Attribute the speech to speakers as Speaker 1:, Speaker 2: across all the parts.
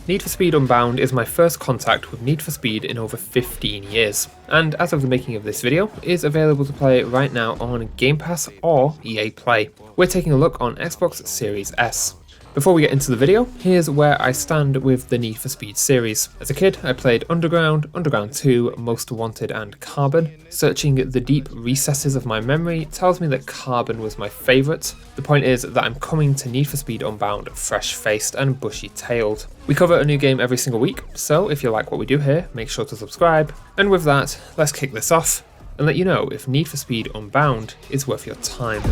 Speaker 1: Need for Speed Unbound is my first contact with Need for Speed in over 15 years, and as of the making of this video, is available to play right now on Game Pass or EA Play. We're taking a look on Xbox Series S. Before we get into the video, here's where I stand with the Need for Speed series. As a kid, I played Underground, Underground 2, Most Wanted and Carbon. Searching the deep recesses of my memory tells me that Carbon was my favourite. The point is that I'm coming to Need for Speed Unbound fresh-faced and bushy-tailed. We cover a new game every single week, so if you like what we do here, make sure to subscribe. And with that, let's kick this off and let you know if Need for Speed Unbound is worth your time.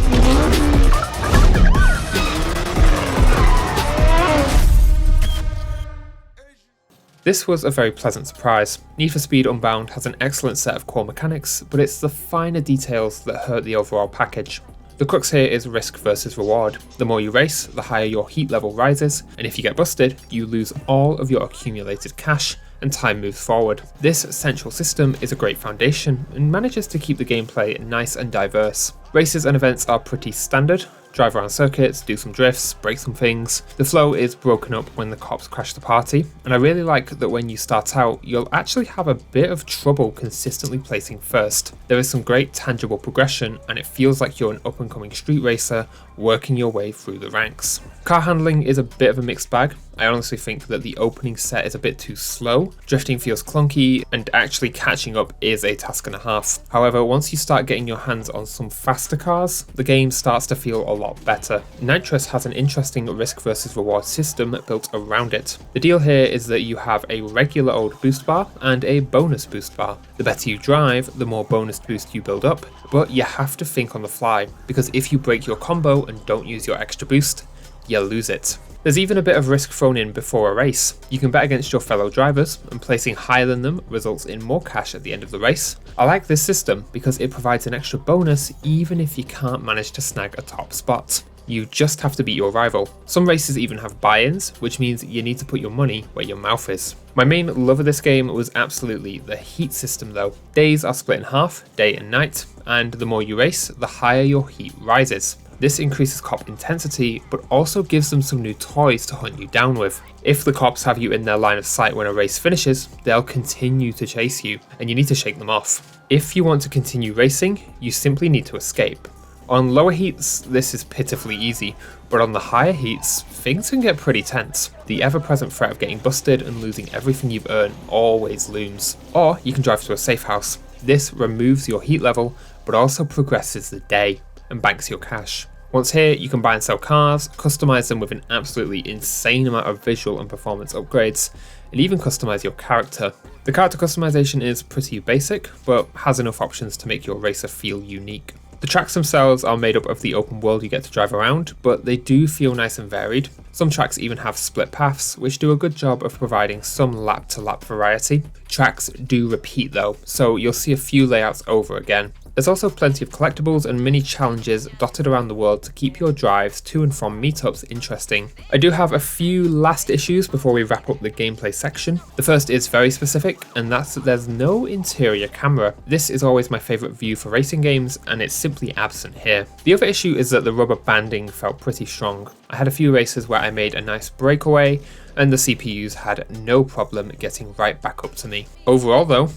Speaker 1: This was a very pleasant surprise. Need for Speed Unbound has an excellent set of core mechanics, but it's the finer details that hurt the overall package. The crux here is risk versus reward. The more you race, the higher your heat level rises, and if you get busted, you lose all of your accumulated cash, and time moves forward. This central system is a great foundation, and manages to keep the gameplay nice and diverse. Races and events are pretty standard. Drive around circuits, do some drifts, break some things. The flow is broken up when the cops crash the party, and I really like that when you start out, you'll actually have a bit of trouble consistently placing first. There is some great tangible progression, and it feels like you're an up-and-coming street racer working your way through the ranks. Car handling is a bit of a mixed bag. I honestly think that the opening set is a bit too slow, drifting feels clunky, and actually catching up is a task and a half. However, once you start getting your hands on some faster cars, the game starts to feel a lot better. Nitrous has an interesting risk versus reward system built around it. The deal here is that you have a regular old boost bar and a bonus boost bar. The better you drive, the more bonus boost you build up, but you have to think on the fly, because if you break your combo and don't use your extra boost, you lose it. There's even a bit of risk thrown in before a race. You can bet against your fellow drivers, and placing higher than them results in more cash at the end of the race. I like this system because it provides an extra bonus even if you can't manage to snag a top spot. You just have to beat your rival. Some races even have buy-ins, which means you need to put your money where your mouth is. My main love of this game was absolutely the heat system though. Days are split in half, day and night, and the more you race, the higher your heat rises. This increases cop intensity, but also gives them some new toys to hunt you down with. If the cops have you in their line of sight when a race finishes, they'll continue to chase you, and you need to shake them off. If you want to continue racing, you simply need to escape. On lower heats, this is pitifully easy, but on the higher heats, things can get pretty tense. The ever-present threat of getting busted and losing everything you've earned always looms. Or you can drive to a safe house. This removes your heat level, but also progresses the day and banks your cash. Once here, you can buy and sell cars, customize them with an absolutely insane amount of visual and performance upgrades, and even customize your character. The character customization is pretty basic, but has enough options to make your racer feel unique. The tracks themselves are made up of the open world you get to drive around, but they do feel nice and varied. Some tracks even have split paths, which do a good job of providing some lap-to-lap variety. Tracks do repeat though, so you'll see a few layouts over again. There's also plenty of collectibles and mini challenges dotted around the world to keep your drives to and from meetups interesting. I do have a few last issues before we wrap up the gameplay section. The first is very specific, and that's that there's no interior camera. This is always my favourite view for racing games, and it's simply absent here. The other issue is that the rubber banding felt pretty strong. I had a few races where I made a nice breakaway, and the CPUs had no problem getting right back up to me. Overall though,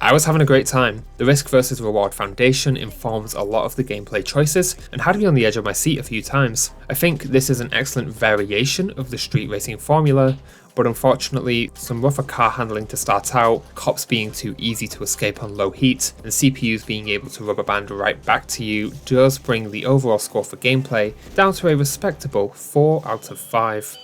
Speaker 1: I was having a great time. The risk versus reward foundation informs a lot of the gameplay choices and had me on the edge of my seat a few times. I think this is an excellent variation of the street racing formula, but unfortunately some rougher car handling to start out, cops being too easy to escape on low heat, and CPUs being able to rubber band right back to you does bring the overall score for gameplay down to a respectable 4 out of 5.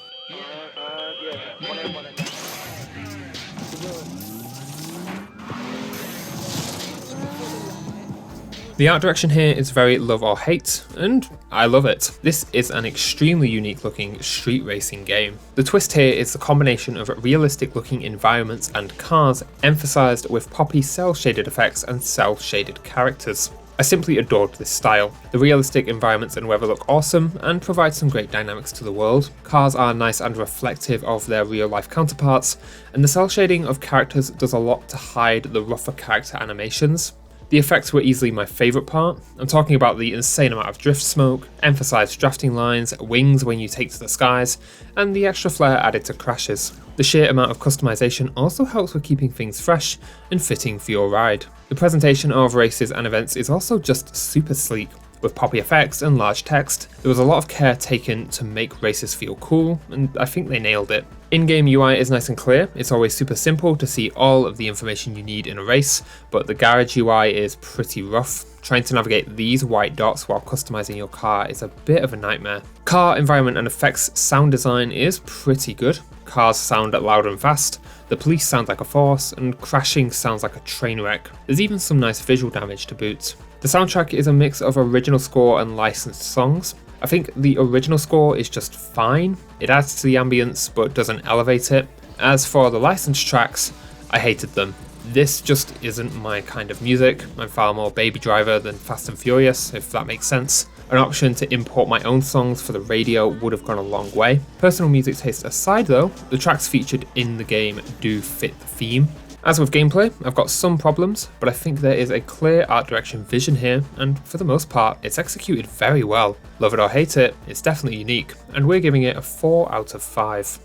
Speaker 1: The art direction here is very love or hate, and I love it. This is an extremely unique looking street racing game. The twist here is the combination of realistic looking environments and cars emphasised with poppy cel shaded effects and cel shaded characters. I simply adored this style. The realistic environments and weather look awesome and provide some great dynamics to the world. Cars are nice and reflective of their real life counterparts, and the cel shading of characters does a lot to hide the rougher character animations. The effects were easily my favourite part. I'm talking about the insane amount of drift smoke, emphasised drafting lines, wings when you take to the skies, and the extra flair added to crashes. The sheer amount of customisation also helps with keeping things fresh and fitting for your ride. The presentation of races and events is also just super sleek. With poppy effects and large text, there was a lot of care taken to make races feel cool, and I think they nailed it. In-game UI is nice and clear. It's always super simple to see all of the information you need in a race, but the garage UI is pretty rough. Trying to navigate these white dots while customizing your car is a bit of a nightmare. Car environment and effects sound design is pretty good. Cars sound loud and fast, the police sound like a force, and crashing sounds like a train wreck. There's even some nice visual damage to boot. The soundtrack is a mix of original score and licensed songs. I think the original score is just fine. It adds to the ambience but doesn't elevate it. As for the licensed tracks, I hated them. This just isn't my kind of music. I'm far more Baby Driver than Fast and Furious, if that makes sense. An option to import my own songs for the radio would have gone a long way. Personal music taste aside though, the tracks featured in the game do fit the theme. As with gameplay, I've got some problems, but I think there is a clear art direction vision here, and for the most part, it's executed very well. Love it or hate it, it's definitely unique, and we're giving it a 4 out of 5.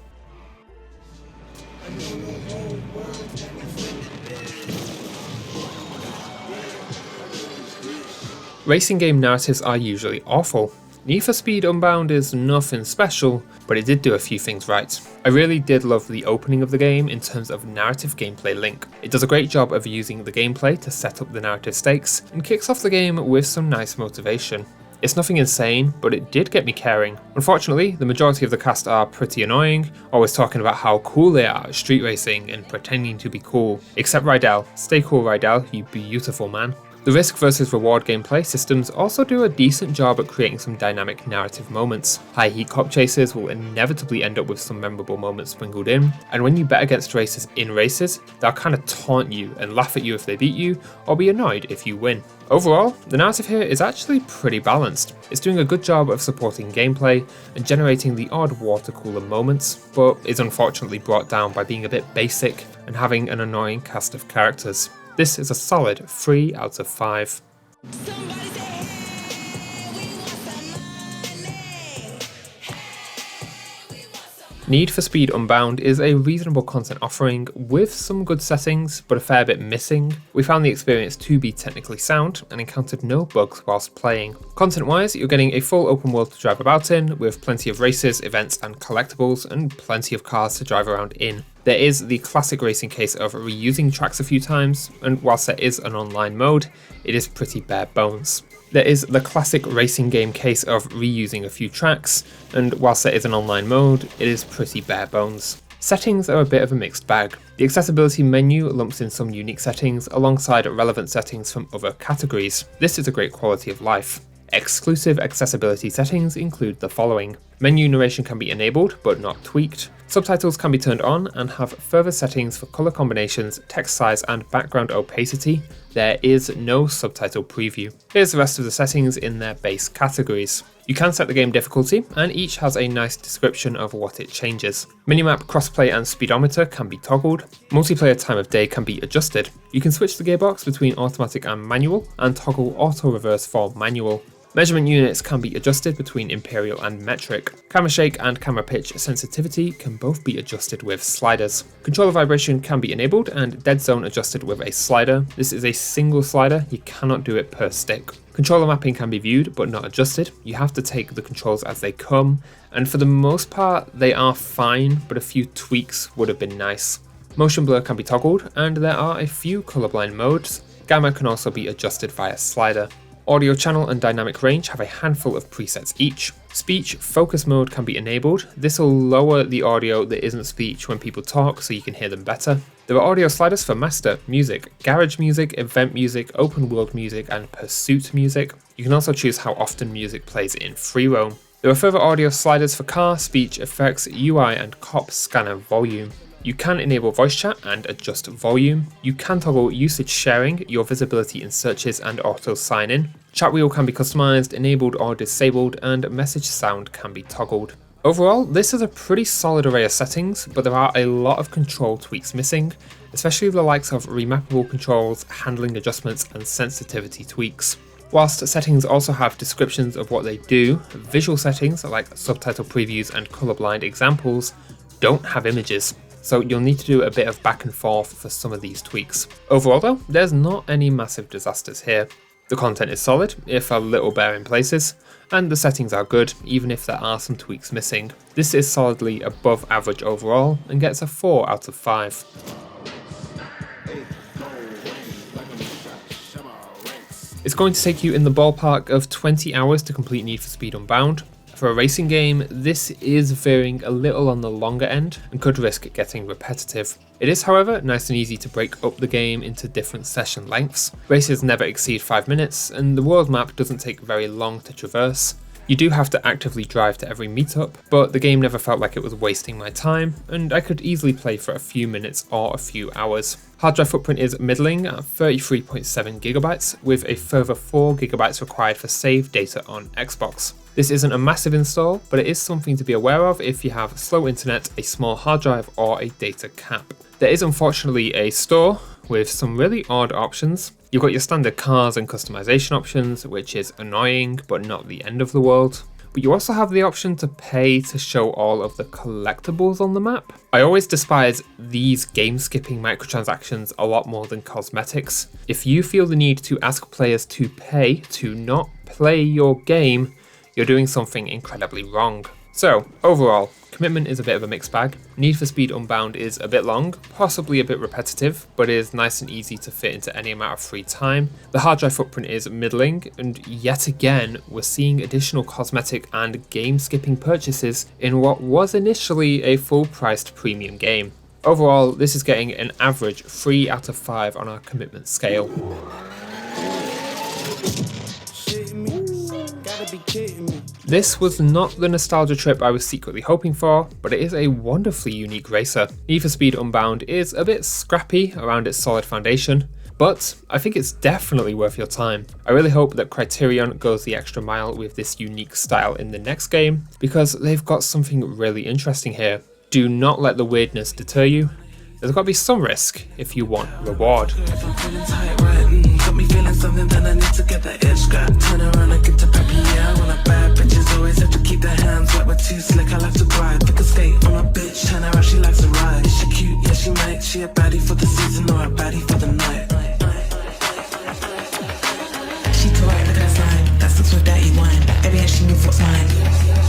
Speaker 1: Racing game narratives are usually awful. Need for Speed Unbound is nothing special, but it did do a few things right. I really did love the opening of the game in terms of narrative gameplay link. It does a great job of using the gameplay to set up the narrative stakes, and kicks off the game with some nice motivation. It's nothing insane, but it did get me caring. Unfortunately, the majority of the cast are pretty annoying, always talking about how cool they are at street racing and pretending to be cool. Except Rydell. Stay cool, Rydell, you beautiful man. The risk versus reward gameplay systems also do a decent job at creating some dynamic narrative moments. High heat cop chases will inevitably end up with some memorable moments sprinkled in, and when you bet against racers in races, they'll kind of taunt you and laugh at you if they beat you, or be annoyed if you win. Overall, the narrative here is actually pretty balanced. It's doing a good job of supporting gameplay and generating the odd water cooler moments, but is unfortunately brought down by being a bit basic and having an annoying cast of characters. This is a solid 3 out of 5. Need for Speed Unbound is a reasonable content offering with some good settings, but a fair bit missing. We found the experience to be technically sound and encountered no bugs whilst playing. Content-wise, you're getting a full open world to drive about in, with plenty of races, events and collectibles, and plenty of cars to drive around in. There is the classic racing case of reusing tracks a few times, and whilst there is an online mode, it is pretty bare bones. There is the classic racing game case of reusing a few tracks, and whilst there is an online mode, it is pretty bare bones. Settings are a bit of a mixed bag. The accessibility menu lumps in some unique settings alongside relevant settings from other categories. This is a great quality of life. Exclusive accessibility settings include the following. Menu narration can be enabled but not tweaked. Subtitles can be turned on and have further settings for colour combinations, text size and background opacity. There is no subtitle preview. Here's the rest of the settings in their base categories. You can set the game difficulty, and each has a nice description of what it changes. Minimap, crossplay and speedometer can be toggled. Multiplayer time of day can be adjusted. You can switch the gearbox between automatic and manual, and toggle auto reverse for manual. Measurement units can be adjusted between imperial and metric. Camera shake and camera pitch sensitivity can both be adjusted with sliders. Controller vibration can be enabled and dead zone adjusted with a slider. This is a single slider, you cannot do it per stick. Controller mapping can be viewed but not adjusted. You have to take the controls as they come, and for the most part they are fine, but a few tweaks would have been nice. Motion blur can be toggled, and there are a few colorblind modes. Gamma can also be adjusted via slider. Audio channel and dynamic range have a handful of presets each. Speech focus mode can be enabled. This will lower the audio that isn't speech when people talk so you can hear them better. There are audio sliders for master, music, garage music, event music, open world music and pursuit music. You can also choose how often music plays in free roam. There are further audio sliders for car, speech, effects, UI and cop scanner volume. You can enable voice chat and adjust volume. You can toggle usage sharing, your visibility in searches and auto sign in. Chat wheel can be customized, enabled or disabled, and message sound can be toggled. Overall, this is a pretty solid array of settings, but there are a lot of control tweaks missing, especially the likes of remappable controls, handling adjustments, and sensitivity tweaks. Whilst settings also have descriptions of what they do, visual settings like subtitle previews and colorblind examples don't have images, so you'll need to do a bit of back and forth for some of these tweaks. Overall though, there's not any massive disasters here. The content is solid, if a little bare in places, and the settings are good, even if there are some tweaks missing. This is solidly above average overall, and gets a 4 out of 5. It's going to take you in the ballpark of 20 hours to complete Need for Speed Unbound. For a racing game, this is veering a little on the longer end and could risk getting repetitive. It is, however, nice and easy to break up the game into different session lengths. Races never exceed 5 minutes, and the world map doesn't take very long to traverse. You do have to actively drive to every meetup, but the game never felt like it was wasting my time, and I could easily play for a few minutes or a few hours. Hard drive footprint is middling at 33.7GB, with a further 4GB required for save data on Xbox. This isn't a massive install, but it is something to be aware of if you have slow internet, a small hard drive, or a data cap. There is unfortunately a store with some really odd options. You've got your standard cars and customization options, which is annoying, but not the end of the world. But you also have the option to pay to show all of the collectibles on the map. I always despise these game skipping microtransactions a lot more than cosmetics. If you feel the need to ask players to pay to not play your game, you're doing something incredibly wrong. So, overall, commitment is a bit of a mixed bag. Need for Speed Unbound is a bit long, possibly a bit repetitive, but is nice and easy to fit into any amount of free time. The hard drive footprint is middling, and yet again, we're seeing additional cosmetic and game skipping purchases in what was initially a full-priced premium game. Overall, this is getting an average 3 out of 5 on our commitment scale. This was not the nostalgia trip I was secretly hoping for, but it is a wonderfully unique racer. Need for Speed Unbound is a bit scrappy around its solid foundation, but I think it's definitely worth your time. I really hope that Criterion goes the extra mile with this unique style in the next game, because they've got something really interesting here. Do not let the weirdness deter you. There's got to be some risk if you want reward.